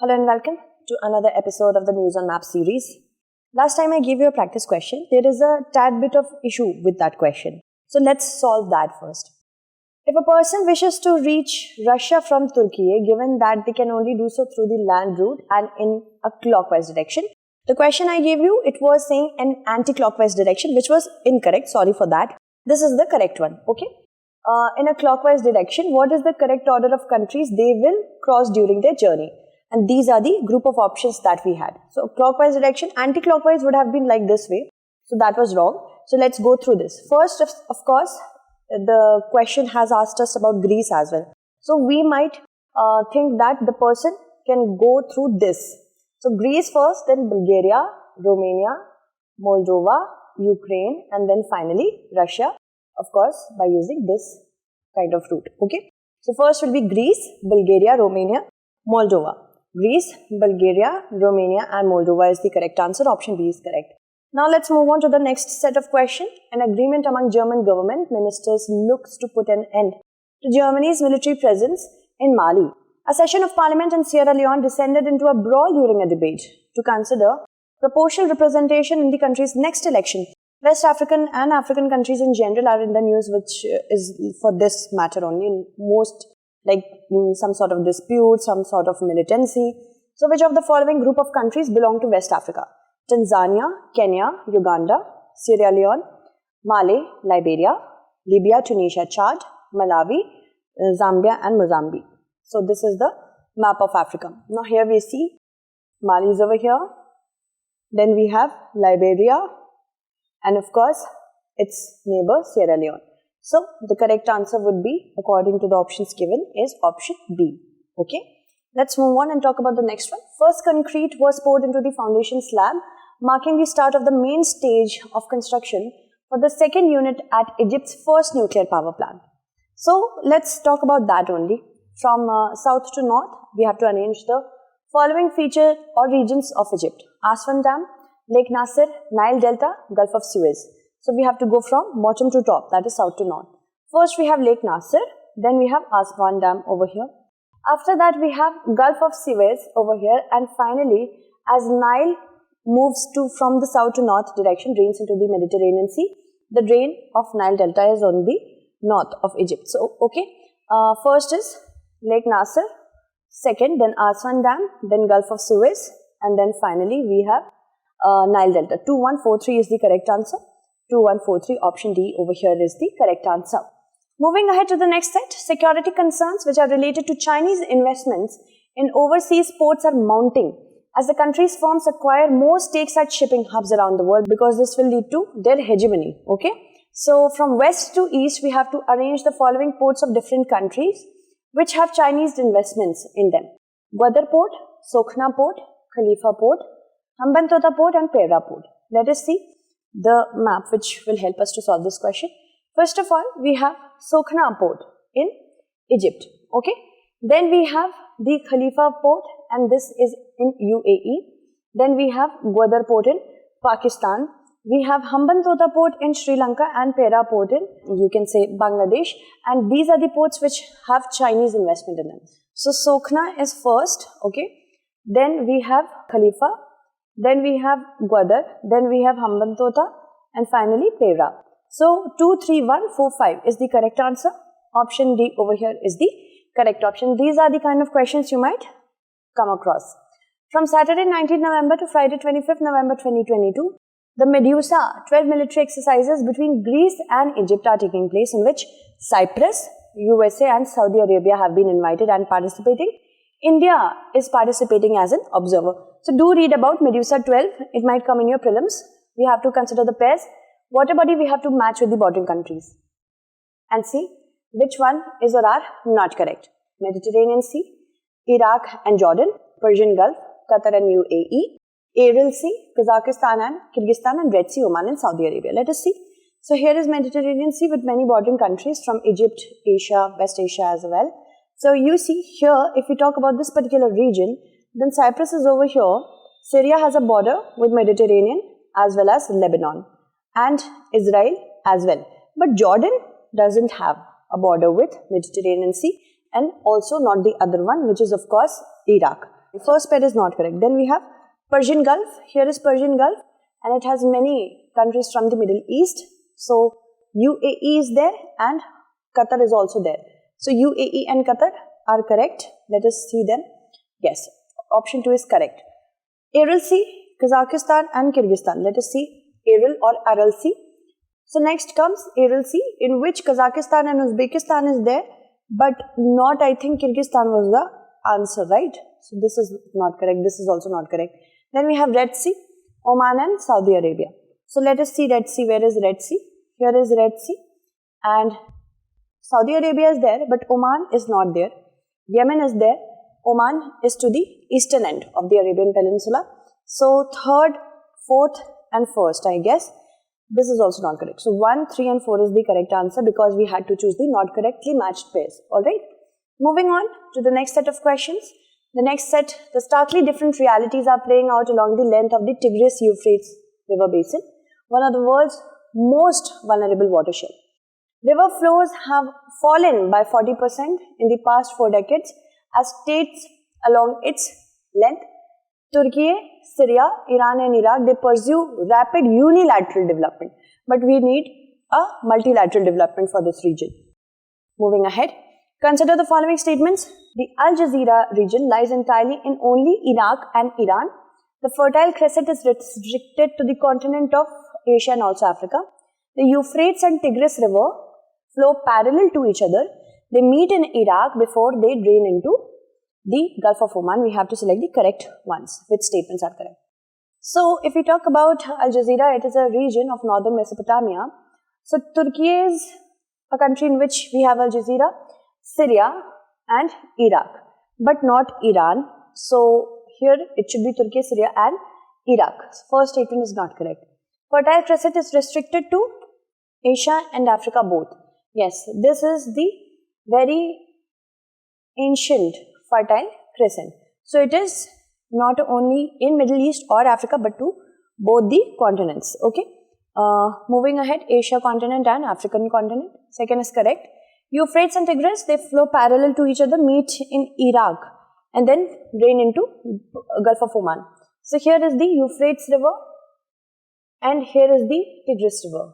Hello and welcome to another episode of the News on Map series. Last time I gave you a practice question. There is a tad bit of issue with that question. So let's solve that first. If a person wishes to reach Russia from Turkey, given that they can only do so through the land route and in a clockwise direction, the question I gave you, it was saying an anti-clockwise direction, which was incorrect. Sorry for that. This is the correct one. Okay. In a clockwise direction, what is the correct order of countries they will cross during their journey? And these are the group of options that we had. So clockwise direction, anti-clockwise would have been like this way. So that was wrong. So let's go through this. First, of course, the question has asked us about Greece as well. So we might think that the person can go through this. So Greece first, then Bulgaria, Romania, Moldova, Ukraine, and then finally Russia, of course, by using this kind of route. Okay. So first will be Greece, Bulgaria, Romania, Moldova. Greece, Bulgaria, Romania and Moldova is the correct answer. Option B is correct. Now let's move on to the next set of questions. An agreement among German government ministers looks to put an end to Germany's military presence in Mali. A session of parliament in Sierra Leone descended into a brawl during a debate to consider proportional representation in the country's next election. West African and African countries in general are in the news, which is for this matter only. Most like some sort of dispute, some sort of militancy. So which of the following group of countries belong to West Africa? Tanzania, Kenya, Uganda, Sierra Leone, Mali, Liberia, Libya, Tunisia, Chad, Malawi, Zambia and Mozambique. So this is the map of Africa. Now here we see Mali is over here. Then we have Liberia and of course its neighbor Sierra Leone. So the correct answer would be, according to the options given, is option B. Okay. Let's move on and talk about the next one. First concrete was poured into the foundation slab, marking the start of the main stage of construction for the second unit at Egypt's first nuclear power plant. So let's talk about that only. From south to north, we have to arrange the following feature or regions of Egypt: Aswan Dam, Lake Nasser, Nile Delta, Gulf of Suez. So we have to go from bottom to top, that is south to north. First we have Lake Nasser, then we have Aswan Dam over here. After that we have Gulf of Suez over here, and finally as Nile moves from the south to north direction, drains into the Mediterranean Sea, the drain of Nile Delta is on the north of Egypt. So okay, first is Lake Nasser, second then Aswan Dam, then Gulf of Suez, and then finally we have Nile Delta. 2143 is the correct answer. 2143, option D over here is the correct answer. Moving ahead to the next set, security concerns which are related to Chinese investments in overseas ports are mounting as the country's firms acquire more stakes at shipping hubs around the world, because this will lead to their hegemony. Okay, so from west to east we have to arrange the following ports of different countries which have Chinese investments in them: Gwadar Port, Sokhna Port, Khalifa Port, Hambantota Port and Petra Port. Let us see the map which will help us to solve this question. First of all, we have Sokhna Port in Egypt. Okay. Then we have the Khalifa Port, and this is in UAE. Then we have Gwadar Port in Pakistan. We have Hambantota Port in Sri Lanka and Petra Port in, you can say, Bangladesh. And these are the ports which have Chinese investment in them. So Sokhna is first. Okay. Then we have Khalifa. Then we have Gwadar, then we have Hambantota, and finally Petra. So 2, 3, 1, 4, 5 is the correct answer. Option D over here is the correct option. These are the kind of questions you might come across. From Saturday 19 November to Friday 25th November 2022, the Medusa 12 military exercises between Greece and Egypt are taking place, in which Cyprus, USA and Saudi Arabia have been invited and participating. India is participating as an observer. So do read about Medusa 12. It might come in your prelims. We have to consider the pairs. Water body we have to match with the bordering countries. And see which one is or are not correct. Mediterranean Sea, Iraq and Jordan, Persian Gulf, Qatar and UAE, Aral Sea, Kazakhstan and Kyrgyzstan, and Red Sea, Oman and Saudi Arabia. Let us see. So here is Mediterranean Sea with many bordering countries from Egypt, Asia, West Asia as well. So you see here, if we talk about this particular region, then Cyprus is over here. Syria has a border with Mediterranean as well as Lebanon and Israel as well. But Jordan doesn't have a border with Mediterranean Sea, and also not the other one, which is of course Iraq. First pair is not correct. Then we have Persian Gulf. Here is Persian Gulf and it has many countries from the Middle East. So UAE is there and Qatar is also there. So UAE and Qatar are correct. Let us see them. Yes, option 2 is correct. Aral Sea, Kazakhstan and Kyrgyzstan. Let us see Aral or Aral Sea. So next comes Aral Sea, in which Kazakhstan and Uzbekistan is there, but not, I think, Kyrgyzstan was the answer, right? So this is not correct. This is also not correct. Then we have Red Sea, Oman and Saudi Arabia. So let us see Red Sea. Where is Red Sea? Here is Red Sea and Saudi Arabia is there, but Oman is not there. Yemen is there. Oman is to the eastern end of the Arabian Peninsula. So third, fourth and first, I guess. This is also not correct. So 1, 3 and 4 is the correct answer because we had to choose the not correctly matched pairs. Alright. Moving on to the next set of questions. The next set, the starkly different realities are playing out along the length of the Tigris-Euphrates river basin, one of the world's most vulnerable watershed. River flows have fallen by 40% in the past 4 decades as states along its length, Turkey, Syria, Iran and Iraq, they pursue rapid unilateral development. But we need a multilateral development for this region. Moving ahead, consider the following statements. The Al Jazeera region lies entirely in only Iraq and Iran. The Fertile Crescent is restricted to the continent of Asia and also Africa. The Euphrates and Tigris river flow parallel to each other. They meet in Iraq before they drain into the Gulf of Oman. We have to select the correct ones. Which statements are correct? So, if we talk about Al Jazeera, it is a region of northern Mesopotamia. So, Turkey is a country in which we have Al Jazeera, Syria and Iraq, but not Iran. So, here it should be Turkey, Syria and Iraq. First statement is not correct. Fertile Crescent is restricted to Asia and Africa both. Yes, this is the very ancient Fertile Crescent. So, it is not only in Middle East or Africa but to both the continents. Okay. Moving ahead, Asia continent and African continent. Second is correct. Euphrates and Tigris, they flow parallel to each other, meet in Iraq and then drain into Gulf of Oman. So, here is the Euphrates river and here is the Tigris river.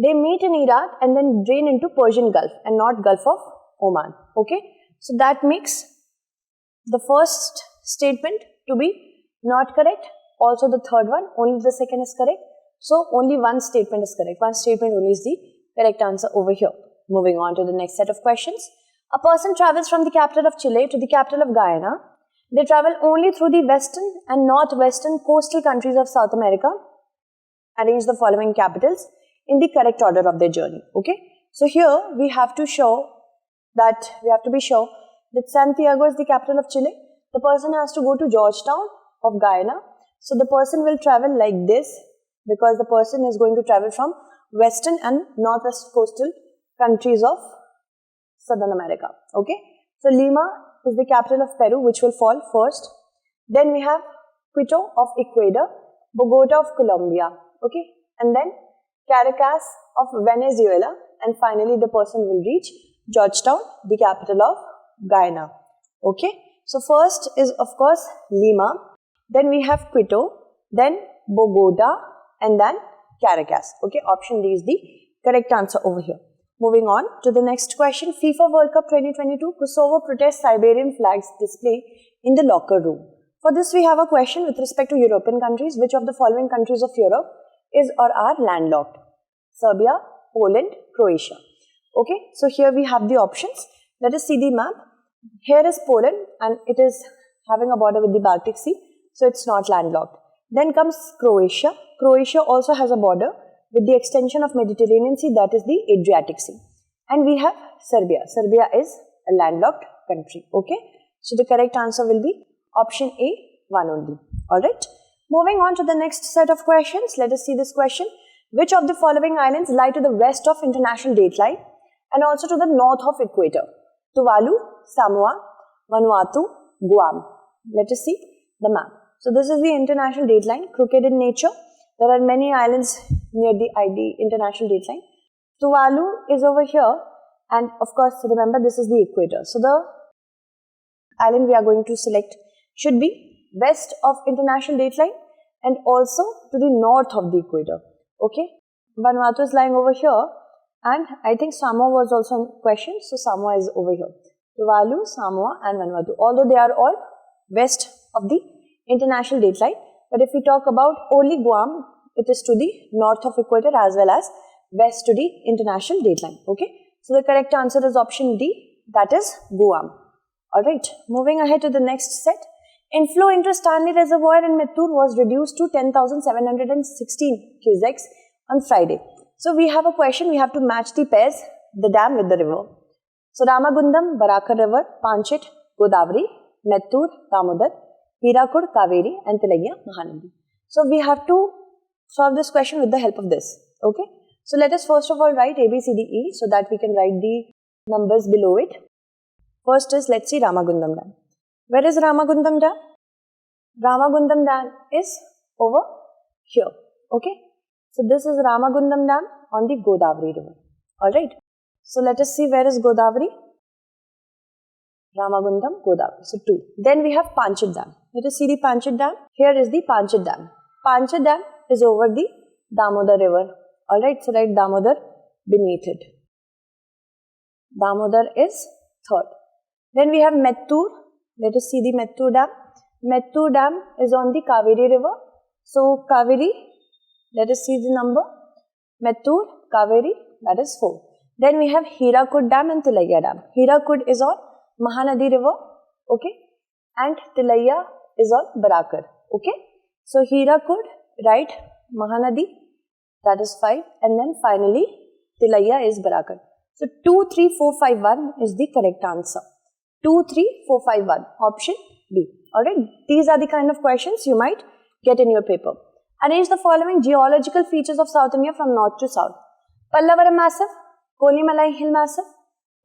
They meet in Iraq and then drain into Persian Gulf and not Gulf of Oman. Okay. So, that makes the first statement to be not correct. Also the third one, only the second is correct. So, only one statement is correct. One statement only is the correct answer over here. Moving on to the next set of questions. A person travels from the capital of Chile to the capital of Guyana. They travel only through the western and northwestern coastal countries of South America. Arrange the following capitals in the correct order of their journey. Okay. So, here we have to be sure that Santiago is the capital of Chile. The person has to go to Georgetown of Guyana. So, the person will travel like this because the person is going to travel from western and northwest coastal countries of Southern America. Okay. So, Lima is the capital of Peru, which will fall first. Then we have Quito of Ecuador, Bogota of Colombia. Okay. And then Caracas of Venezuela. And finally, the person will reach Georgetown, the capital of Guyana. Okay. So, first is of course Lima, then we have Quito, then Bogota and then Caracas. Okay. Option D is the correct answer over here. Moving on to the next question. FIFA World Cup 2022, Kosovo protests Siberian flags display in the locker room. For this we have a question with respect to European countries. Which of the following countries of Europe is or are landlocked? Serbia, Poland, Croatia. Okay. So, here we have the options. Let us see the map. Here is Poland and it is having a border with the Baltic Sea. So, it's not landlocked. Then comes Croatia. Croatia also has a border with the extension of Mediterranean Sea, that is the Adriatic Sea. And we have Serbia. Serbia is a landlocked country. Okay. So, the correct answer will be option A, 1 only. Alright. Moving on to the next set of questions. Let us see this question. Which of the following islands lie to the west of international dateline and also to the north of equator? Tuvalu, Samoa, Vanuatu, Guam. Let us see the map. So, this is the international dateline, crooked in nature. There are many islands near the international dateline. Tuvalu is over here and of course remember this is the equator. So, the island we are going to select should be west of international dateline and also to the north of the equator. Okay, Vanuatu is lying over here, and I think Samoa was also in question, so Samoa is over here. Tuvalu, Samoa and Vanuatu, although they are all west of the international dateline, but if we talk about only Guam, it is to the north of equator as well as west to the international dateline. Okay, so the correct answer is option D, that is Guam. Alright, moving ahead to the next set. Inflow into Stanley Reservoir in Mettur was reduced to 10,716 cusecs on Friday. So we have a question, we have to match the pairs, the dam with the river. So Ramagundam, Barakar River, Panchit, Godavari, Mettur, Damodar, Hirakud, Kaveri and Tilaiya, Mahanadi. So we have to solve this question with the help of this. Okay. So let us first of all write A, B, C, D, E so that we can write the numbers below it. First is, let's see, Ramagundam Dam. Where is Ramagundam Dam? Ramagundam Dam is over here. Okay. So this is Ramagundam Dam on the Godavari River. Alright. So let us see where is Godavari. Ramagundam, Godavari. So 2. Then we have Panchit Dam. Let us see the Panchit Dam. Here is the Panchit Dam. Panchit Dam is over the Damodar River. Alright. So write Damodar beneath it. Damodar is 3rd. Then we have Mettur. Let us see the Mettur Dam. Mettur Dam is on the Kaveri River. So Kaveri, let us see the number. Mettur, Kaveri, that is 4. Then we have Hirakud Dam and Tilaiya Dam. Hirakud is on Mahanadi River. Okay. And Tilaiya is on Barakar. Okay. So Hirakud, write Mahanadi, that is 5. And then finally Tilaiya is Barakar. So 2, 3, 4, 5, 1 is the correct answer. 2, 3, 4, 5, 1. Option B. Alright. These are the kind of questions you might get in your paper. Arrange the following geological features of South India from north to south. Pallavaram Massif, Kolimalai Hill Massif,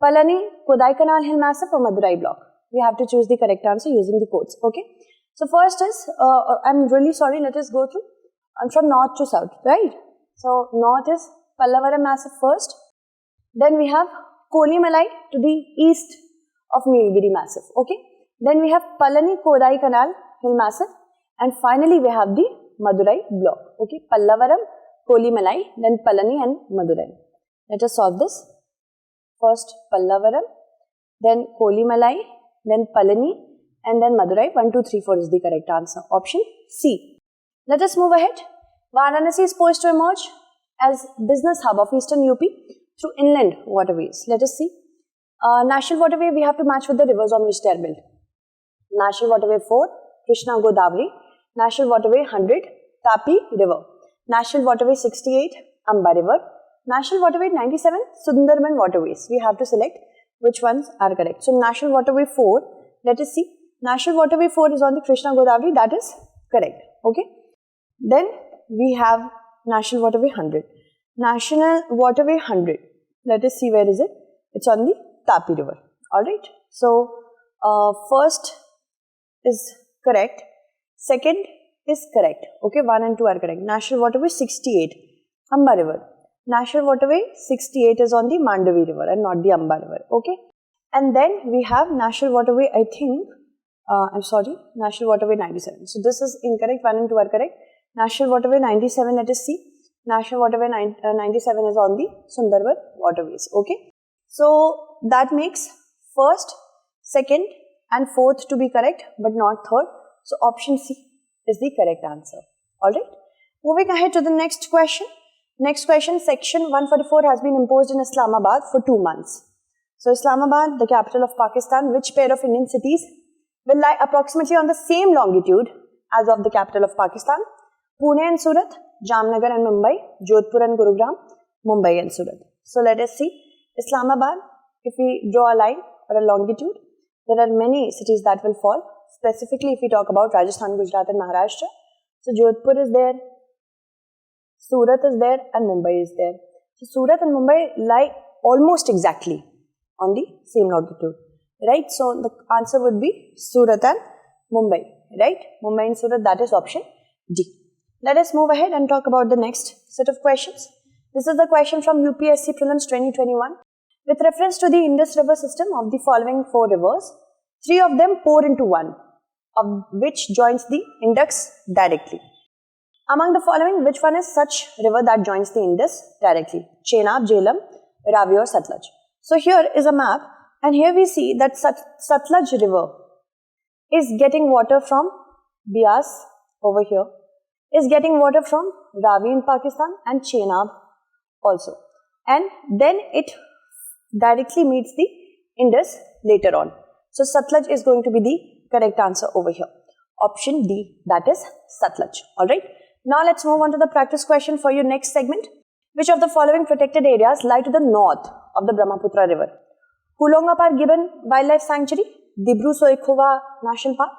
Palani, Kodaikanal Hill Massif or Madurai Block. We have to choose the correct answer using the codes. Okay. So first is, I'm really sorry, let us go through from north to south, right? So north is Pallavaram Massif first. Then we have Kolimalai to the east of Nilgiri Massif. Okay. Then we have Palani Kodaikanal Hill Massif, and finally we have the Madurai Block. Okay. Pallavaram, Kolimalai, then Palani and Madurai. Let us solve this. First Pallavaram, then Kolimalai, then Palani and then Madurai. 1, 2, 3, 4 is the correct answer. Option C. Let us move ahead. Varanasi is poised to emerge as business hub of eastern UP through inland waterways. Let us see. National waterway, we have to match with the rivers on which they are built. National waterway 4, Krishna Godavari. National waterway 100, Tapi River. National waterway 68, Amba River. National waterway 97, Sundarban waterways. We have to select which ones are correct. So National waterway 4, let us see. National waterway 4 is on the Krishna Godavari, that is correct. Okay. Then we have National waterway 100. National waterway 100. Let us see where is it. It's on the Tapi River. Alright. So first is correct. Second is correct. Okay. 1 and 2 are correct. National waterway 68, Amba River. National waterway 68 is on the Mandavi River and not the Amba River. Okay. And then we have National waterway, I think, National waterway 97. So this is incorrect. 1 and 2 are correct. National waterway 97, let us see. National waterway 97 is on the Sundarban waterways. Okay. So that makes first, second and fourth to be correct, but not third. So option C is the correct answer. Alright. Moving ahead to the next question. Next question, section 144 has been imposed in Islamabad for 2 months. So Islamabad, the capital of Pakistan, which pair of Indian cities will lie approximately on the same longitude as of the capital of Pakistan? Pune and Surat, Jamnagar and Mumbai, Jodhpur and Gurugram, Mumbai and Surat. So let us see. Islamabad, if we draw a line or a longitude, there are many cities that will fall. Specifically, if we talk about Rajasthan, Gujarat and Maharashtra. So Jodhpur is there, Surat is there and Mumbai is there. So Surat and Mumbai lie almost exactly on the same longitude, right? So the answer would be Surat and Mumbai, right? Mumbai and Surat, that is option D. Let us move ahead and talk about the next set of questions. This is the question from UPSC Prelims 2021. With reference to the Indus River system of the following 4 rivers, 3 of them pour into one. of which joins the Indus directly. Among the following, which one is such river that joins the Indus directly? Chenab, Jhelum, Ravi or Satluj? So here is a map, and here we see that Satluj river is getting water from Beas over here, is getting water from Ravi in Pakistan and Chenab also. And then it directly meets the Indus later on. So Satluj is going to be the correct answer over here. Option D, that is Satluj. Alright. Now let's move on to the practice question for your next segment. Which of the following protected areas lie to the north of the Brahmaputra river? Hulongapar Gibbon Wildlife Sanctuary, Dibru-Soikhova National Park,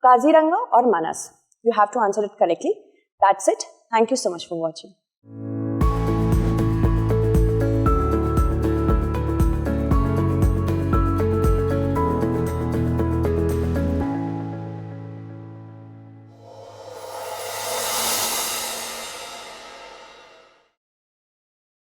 Kaziranga or Manas? You have to answer it correctly. That's it. Thank you so much for watching.